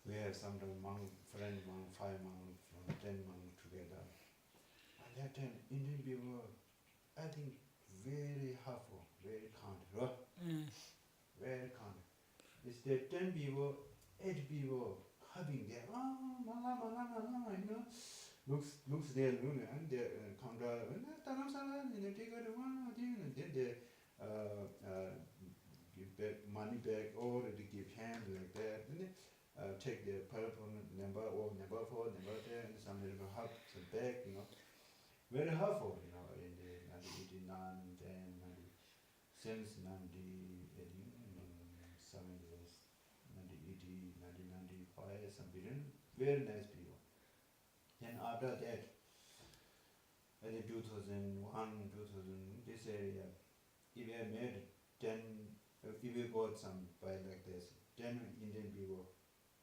We have sometimes friend monk, 5 monk, 10 monk together. At that time, Indian people, I think, very helpful, very kind, right? Very kind. It's the 10 people, 8 people having their looks there and they come down and take out one and then they give back money back or they give hand like that. And they take their telephone number or number 4, number 10, and some little help some back, very helpful, in the 1989, then since 1995, some very nice people. Then after that, in 2001, 2000, this area, if we made 10, if we got some by like this, 10 Indian people,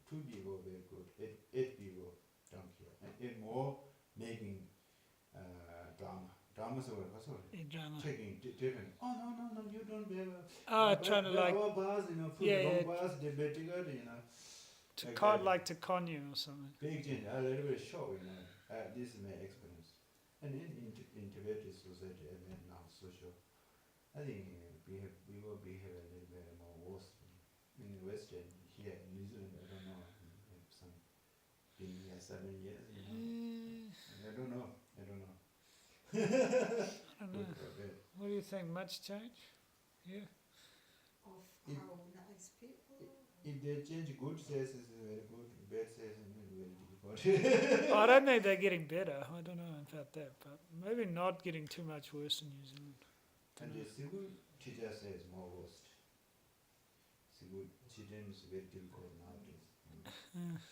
2 people were good, 8 people don't care, and 8 more making drama. Drama's over, Drama. taking different. Oh no, you don't be able. Trying to like our bars, put yeah, wrong yeah. bars, they better go, to con you or something. Big change, a little bit show, this is my experience. And in Tibetan society, I mean now social, I think we will behave a little bit more worse. In the Western, here in New Zealand, I don't know, some been here 7 years, I don't know. I don't know. What do you think? Much change? Yeah. Of If- how nice people. If they change good says is very good, bad says is very difficult. I don't think they're getting better. I don't know about that, but maybe not getting too much worse in New Zealand. And the Sigu teacher says more worst. Sigu children is very difficult nowadays.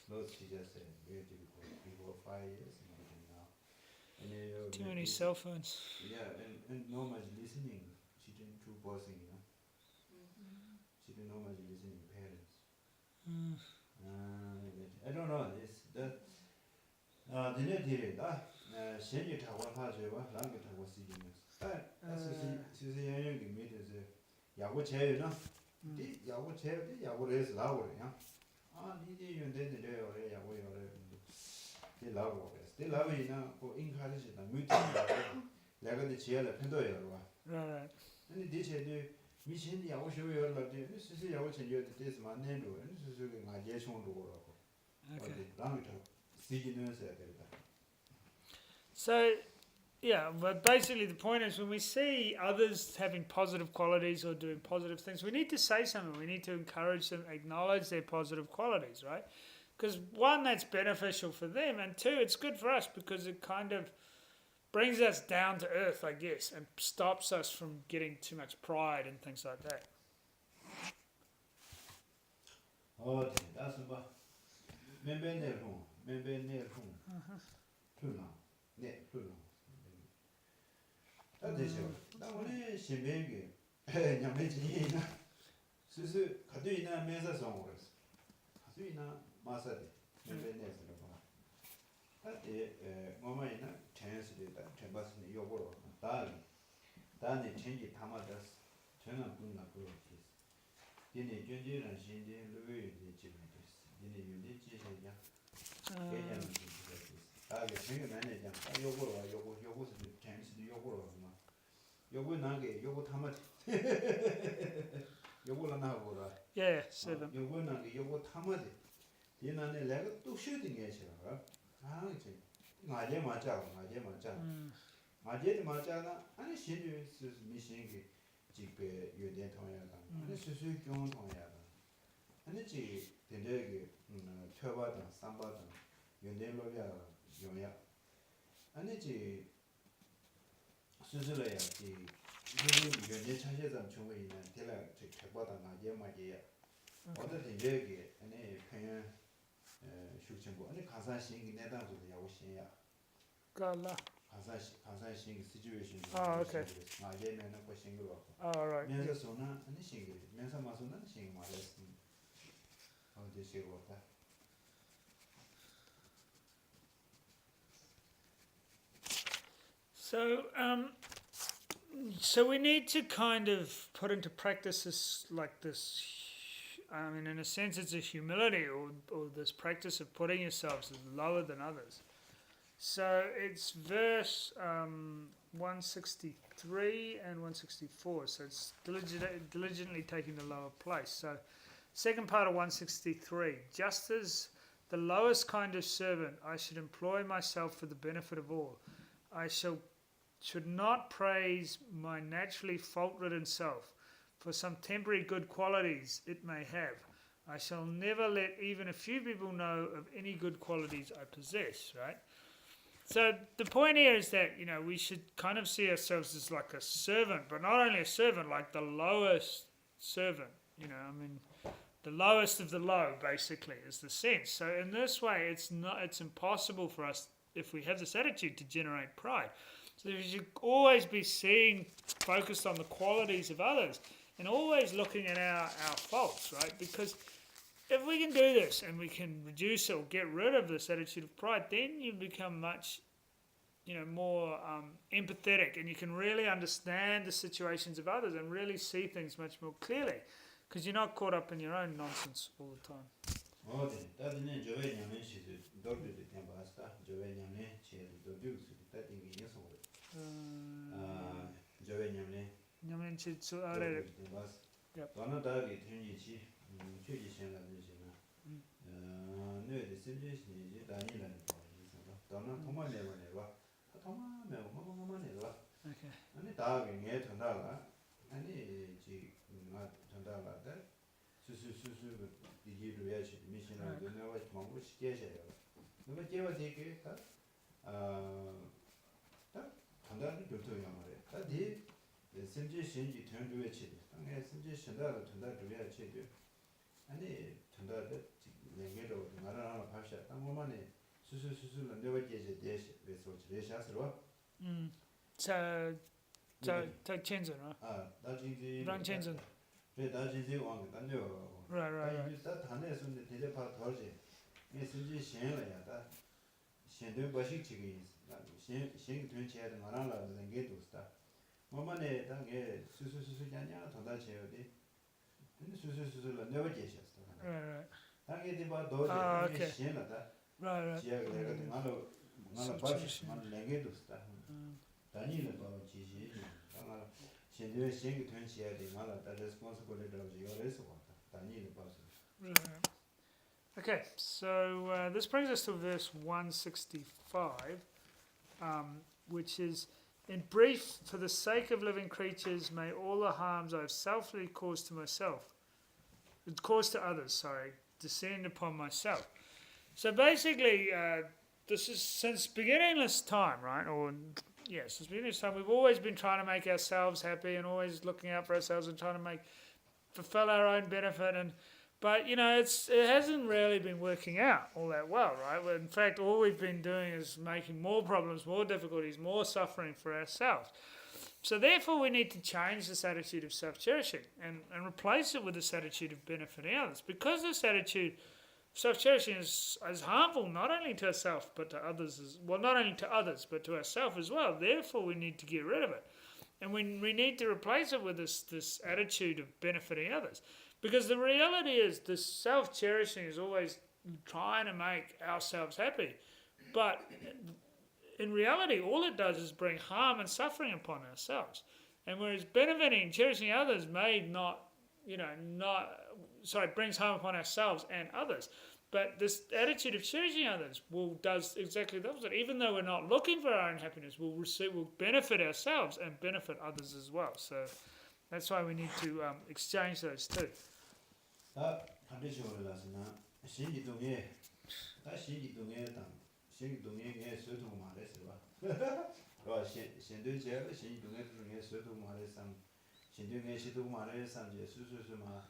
Those teachers say very difficult. Before 5 years, now. And Too many cell phones. Yeah, and not much listening. Children too bossing, Children not much listening parents. I don't know. It's that. Shenji Tawa Hajewa, Langa Tawa Sidimus. As Susie Yang meet is Yago Chayo, 디 야고 제디 야고레스 라고래야 아 니디 윤데데요 야고요래 디 라고레스 디 라고이나 고 인카르시다 뮤티 내가 지혜를 편도예요 봐 Right. 아니 디체도 미신 야고 쇼요라데 스스 야고 전여데 데스 만내로 스스가 나제 총도 그러고 Okay. 어디 라미터 시기는서 되다 So, yeah, but basically the point is when we see others having positive qualities or doing positive things, we need to say something. We need to encourage them, acknowledge their positive qualities, right? Because one, that's beneficial for them, and two, it's good for us because it kind of brings us down to earth, I guess, and stops us from getting too much pride and things like that. 어디 나서 봐 멤베네로 풀나 네 풀나 다 되죠 나 오늘 신뱅이 냠매지나 스스 가도이나 메사서 오랬어 가도이나 마사데 멤베네스로 봐 뭐마이나 찬스리다 템바스니 요거로 다니 챙기 담아졌어 저는 군나 그렇지 얘네 견제란 신제 루베이 지금 됐어 얘네 윤리 지세야 개념은 좀 그랬어 다게 챙겨 내내자 요거로 와 요거서 찬스리 요거로 막 요거 나게 요거 담아 요거로 나고라 Yeah, 7. 요거 나게 요거 담아지 얘나네 내가 또 쉬어든 게 싫어 아 이제 맞아 맞아도 맞잖아 아니 신유 미신기 집에 유대 통야다 아니 수수 경험 통야다 아니 지 된대게 표바다 삼바다 유대로야 용야 아니 지 수수로야 지 유대 차세점 중에 있는 대라 지 책바다 맞아야 어떤 된대게 아니 평양 슈청고 아니 가사신기 내다도 야고 신야 Gala. 가사신 시츄에이션 okay. 맞아면은 거 신고 Oh, right. 면서 소나 아니 신기 면서 마소나 신기 말했어 어디 시고다 So we need to kind of put into practice this, like this. I mean, in a sense, it's a humility or this practice of putting yourselves as lower than others. So it's verse 163 and 164. So it's diligently taking the lower place. So second part of 163, just as the lowest kind of servant, I should employ myself for the benefit of all. I should not praise my naturally fault-ridden self for some temporary good qualities it may have. I shall never let even a few people know of any good qualities I possess, right? So the point here is that, you know, we should kind of see ourselves as like a servant, but not only a servant, like the lowest servant, you know, I mean, the lowest of the low, basically, is the sense. So in this way, it's impossible for us, if we have this attitude, to generate pride. So we should always be focused on the qualities of others, and always looking at our faults, right? Because if we can do this and we can reduce or get rid of this attitude of pride, then you become much, you know, more empathetic, and you can really understand the situations of others and really see things much more clearly, because you're not caught up in your own nonsense all the time. 어디 따지는 저에 냐면 시도 도르도 템바스타 저에 냐면 체도 도르스 따딩이 예소 저에 냐면 냐면 진짜 아래. 템바스 Yep. 너는 다기 튼이지 최지 생각이지나 뇌의 심지신이지 다니라는 거 있어서 너는 정말 내가 정말 뭐뭐뭐뭐네가 Okay. 아니 다기 내 전달가 아니 지나 전달하다 수수수수 이기로 해야지 미신을 내가 뭔가 시켜줘요. 너가 제가 되게 딱 전달이 좋더요 말이야. 다디 심지신이 전도에 치대. 당에 심지신다를 전달을 치대. 아니 전달을 냉게로 말하는 ഭാಷೆ 당고만에 수수수수는 내가 제제 대시 왜서 제샤스로 So take Chenzen, right? 나진지 Rang Chenzen. 네 나진지 왕 단요 Right. 다 단에서는 대대파 더지 이 심지 신라야 다 신도 버식 지기 신 된체는 말하는 게 도스다 뭐만에 당에 수수수수냐냐 전달 제어디 근데 수수수수를 내가 제시했어. Right. 당연히 봐 너도 Ah, 이게 okay. 신나다. Right. 지역에 내가 나로 바시 만 내게도 있다. Mm. 다니는 거 지시. 나 신뢰 신기 된지야 돼. 나라 다 레스폰시빌리티를 요래서 왔다. 다니는 바시. Right. Okay, so this brings us to verse 165, which is, in brief, for the sake of living creatures, may all the harms I have selfishly caused to others, descend upon myself. So basically, this is since beginningless time, right? Since beginningless time, we've always been trying to make ourselves happy and always looking out for ourselves and trying to fulfill our own benefit. But it hasn't really been working out all that well, right? In fact, all we've been doing is making more problems, more difficulties, more suffering for ourselves. So therefore, we need to change this attitude of self-cherishing and replace it with this attitude of benefiting others. Because this attitude of self-cherishing is harmful not only to ourselves but to others, not only to others but to ourselves as well. Therefore, we need to get rid of it. And we need to replace it with this attitude of benefiting others. Because the reality is this self-cherishing is always trying to make ourselves happy. But in reality, all it does is bring harm and suffering upon ourselves. And whereas benefiting and cherishing others brings harm upon ourselves and others. But this attitude of cherishing others does exactly the opposite. Even though we're not looking for our own happiness, we'll benefit ourselves and benefit others as well. So that's why we need to exchange those two. 다 반대식으로 나서나 신기동에 다 신기동에 신기동에 소도 말했어 봐. 그 신도제 신기동에 중에 소도 말했어. 신동에 시도 말했어. 이제 수수수마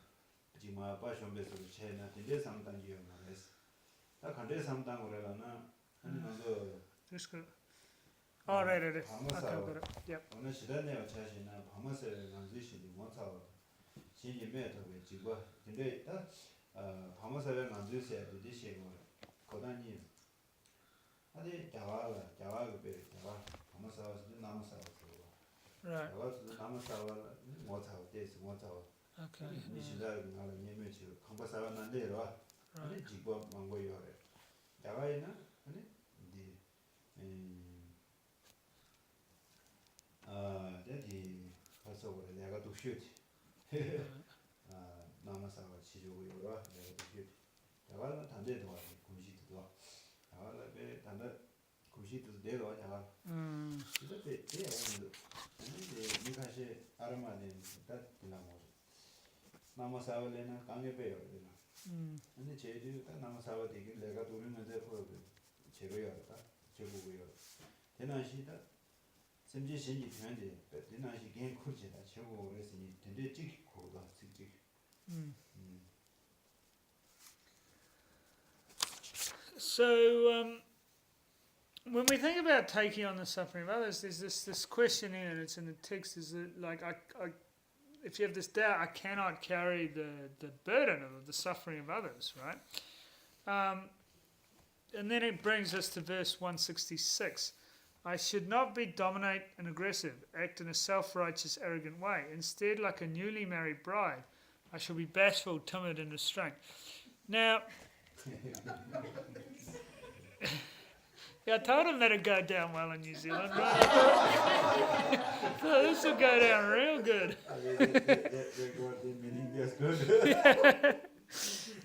지마 바숑베서 체나 근데 상당히요 말했어. 다 간대 상당으로라나 아니면도 Just go. Oh, right. Okay, 방어사 got it. Yep. 어느 시대에 자신은 방어사를 만드시는 못하고 신임에도 지고 근데 딱 방어사를 만드셔야 되시고 거단이 아니 자와가 배 자와 방어사에서 남사하고 Right. 자와서 남사하고 못하고 돼서 못하고 Okay. 이 시대에 나는 예매치 방어사가 난데로 아니 지고 망고요래 자와에는 아니 이제 저기 벌써 그래 내가 또 쉬었지. 남아사가 지조고요. 내가 또 쉬었지. 자가는 단대도 와. 금시도 와. 자가는 왜 단대 금시도 내려와 자가. 이때 근데 이가시 아르마는 다 나모. 남아사월에는 강에 배요. 근데 제주 딱 남아사월 되게 내가 도르면서 그 제로야다. 제고고요. 대난시다. 심지 신기 편지 대난시 개인 코치다. 제고 그랬으니 근데 찍고도 찍. So, when we think about taking on the suffering of others, there's this question in it. It's in the text. Is that like if you have this doubt, I cannot carry the burden of the suffering of others, right? And then it brings us to verse 166. I should not be dominant and aggressive, act in a self-righteous, arrogant way. Instead, like a newly married bride, I shall be bashful, timid, and restrained. Now, I told him that'd go down well in New Zealand, right? So this will go down real good.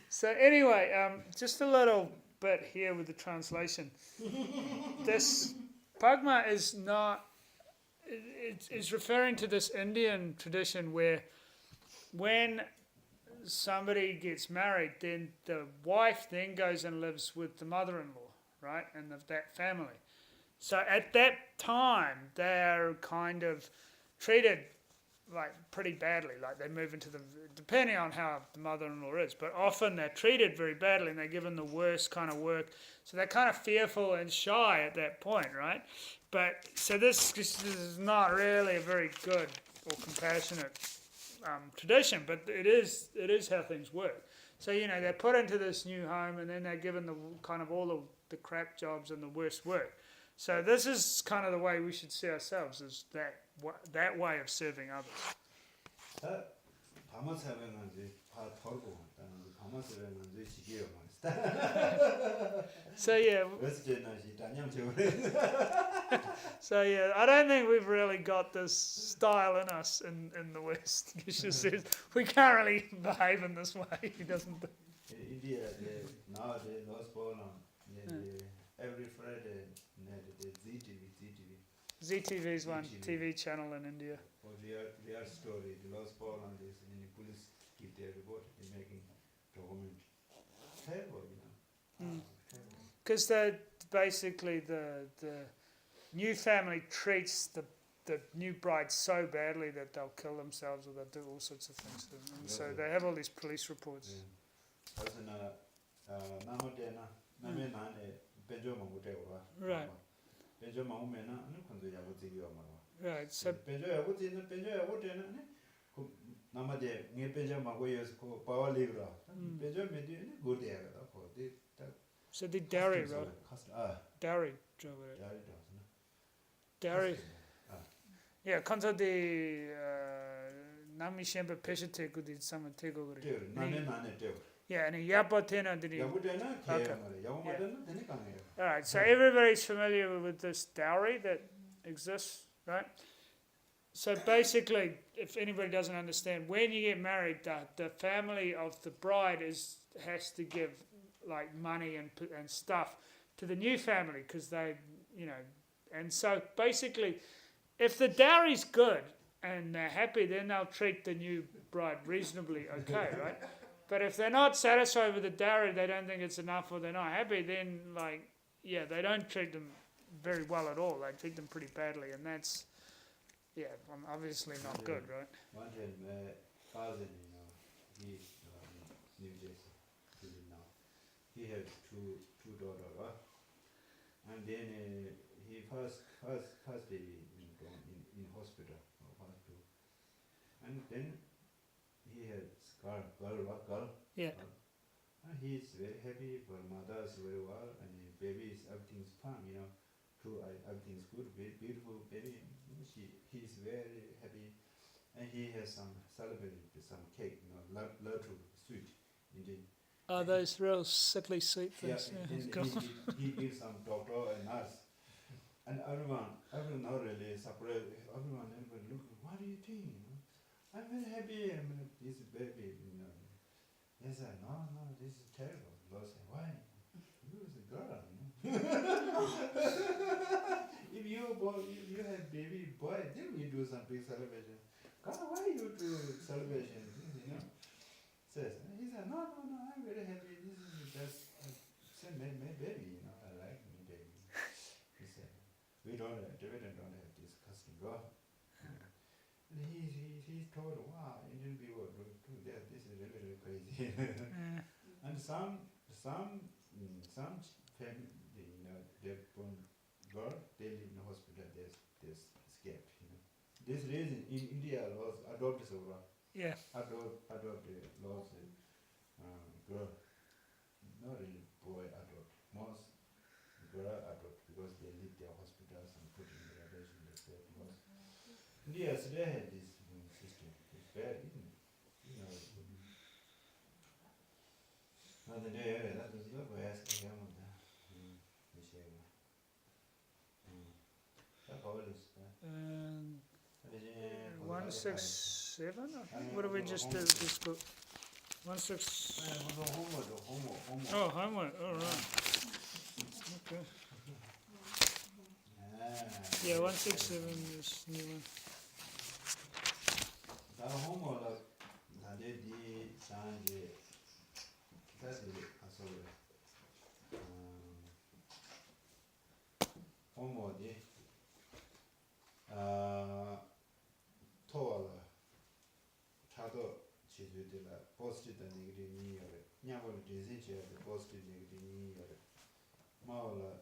So anyway, just a little bit here with the translation. This Pagma is not. It's referring to this Indian tradition where, when somebody gets married, then the wife then goes and lives with the mother-in-law, right, and of that family. So at that time, they're kind of treated like pretty badly, like they move into depending on how the mother-in-law is, but often they're treated very badly and they're given the worst kind of work. So they're kind of fearful and shy at that point, right? But so this is not really a very good or compassionate tradition, but it is how things work. So they're put into this new home and then they're given the kind of all of the crap jobs and the worst work. So this is kind of the way we should see ourselves, is that way of serving others. 밤을 새면 다 털고 나는 밤을 새면 지게요 막. So yeah, 그래서 나시 단양 저래. so yeah, I don't think we've really got this style in us in the West. Geshe says we can't really behave in this way. He doesn't. India now they lost Poland. Every Friday the ZTV. ZTV's one ZTV. TV channel in India. For real story, the lost Poland is in the police give their report in making document. Terrible, you know. Mm. Terrible. Because basically the new family treats the new bride so badly that they'll kill themselves or they'll do all sorts of things to them. And so Yeah. they have all these police reports. 그래서 나머데나 남의 나네 벤조만 못해 와. Right. 벤조만 오면은 아니 근데 야고 지기와 말아. Right. So 벤조야고 되는 그 남아데 네 벤조만 고여서 그 파워리그라. 벤조 메디네 고데야가 거기 딱 so the dowry, right? Dowry job. Dowry. Yeah, contra the nami shembe peshete kudi sama tego gore. 나네 떼어. Yeah, and yapa tena didi. 야고데나 Okay. 개야 말이야. 야고마데는 되는 거 아니에요. All right, so everybody's familiar with this dowry that exists, right? So basically, if anybody doesn't understand, when you get married, the family of the bride has to give like money and stuff to the new family because they, you know, and so basically, if the dowry's good and they're happy, then they'll treat the new bride reasonably okay, right? But if they're not satisfied with the dowry, they don't think it's enough or they're not happy, then like, yeah, they don't treat them very well at all. They treat them pretty badly, and that's, yeah, obviously not good, right? One time, my cousin, you know, he's in New Jersey, living now. He had two daughters, right? And then he first baby in hospital, and then he had girl. Yeah. And he's very happy. For mother's very well, and the baby is everything's fine, you know. Everything's good, beautiful baby. He's very happy, and he has some celebrated with some cake, you know, little sweet, indeed. Oh, those real sickly sweet things. Yeah, Yeah, and cool. he gives some doctor and nurse, and everyone not really surprised. Everybody look, what do you think? You know? I'm very happy. This baby, you know. They said, no, this is terrible. Lord said, why? You is a girl, you know. If you have baby boy, then we do some big celebration. God, why you do celebration? You know. He said, no, I'm very happy. This is just my baby, you know. I like my baby. He said, David don't have this custom, go. And he told, wow, Indian people do that. This is really crazy. And some family, you know, they're born girl, they live in the hospital. There's escaped, you know. This reason in India laws adopt this over. Yeah. Adopt the laws girl, not really boy adopt. Most girl adopt because they leave their hospitals and put in their relation themselves. Because India they had this system. It's bad, isn't it? You know. Another day, that was the way I asked him on that. That's all it is. 167, I think. What did we just do? Just put 16. Oh, homework. All right. Okay. Yeah, 167 is new one. 나 homework 나한테 네 상제 사실 가서 homework 토와라 차도 지주들라 포스트다 얘기를 니어래 냐고 디자인지야 포스트 얘기를 니어래 마올라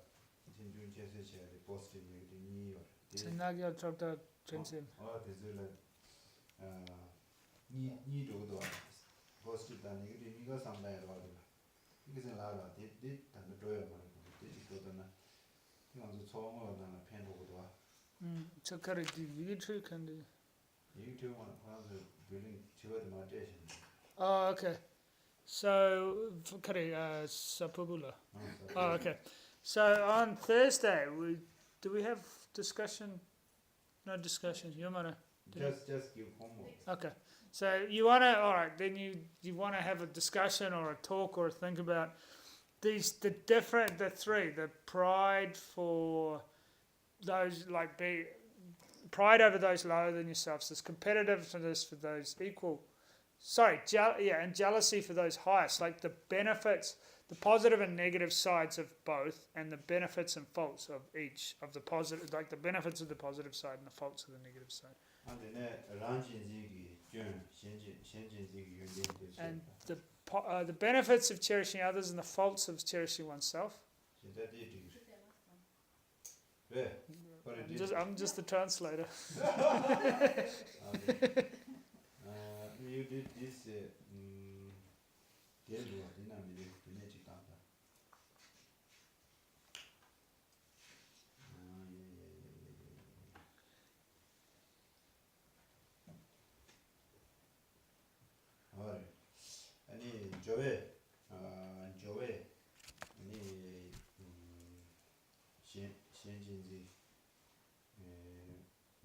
진준 제세지야 포스트 얘기를 니어래 Senagya Chokta Chensim. 대줄라 니도도 포스트다 얘기를 니가 상다야 봐도 이게 라라 디 단도 줘야 말고 디도도나 이거 처음으로 나는 펜 보고도 와 So, Kari, you can do. You two want to 빌링 치워도 맞대신. Oh, okay. So, kare, sapubula. Oh, okay. So on Thursday, do we have discussion? No discussion. You wanna? Just give homework. Okay. So you wanna? All right. Then you wanna have a discussion or a talk or think about the three, the pride for those pride over those lower than yourselves, this competitiveness for those equal. Sorry, and jealousy for those highest, like the benefits, the positive and negative sides of both, and the benefits and faults of each of the positive, like the benefits of the positive side and the faults of the negative side. And the benefits of cherishing others and the faults of cherishing oneself. I'm just the translator. You did this alright. 아니 조회 아니 신진지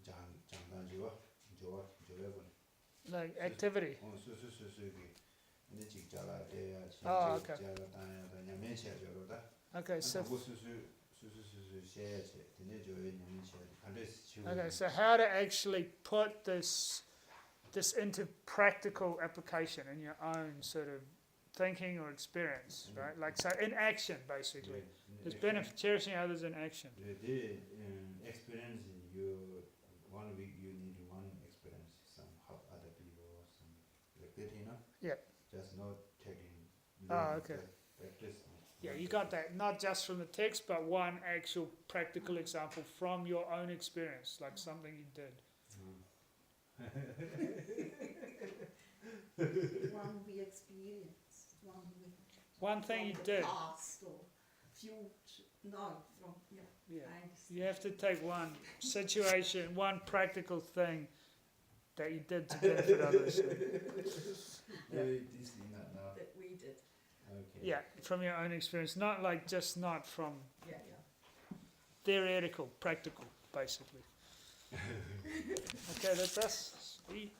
장단지와 조회군 Like activity. 근데 직자가 돼야 Oh, okay. 직자가 다야 냐면시야 저러다 Okay, so so how to actually put this into practical application in your own sort of thinking or experience, right? Like so in action, basically. There's benefit cherishing others in action. The experience in your 1 week you need one experience, some help other people, some like that, you know? Yeah. Just not taking. Oh, okay. Practice. Yeah, you got that. Not just from the text, but one actual practical example from your own experience, like something you did. One we experienced, One thing you from did. the past or future. No, from Yeah. I understand. You have to take one situation, one practical thing that you did to benefit others. Yeah. This thing now. That we did. Okay. Yeah, from your own experience, not from Yeah. theoretical, practical, basically. Okay, that's us. Sweet.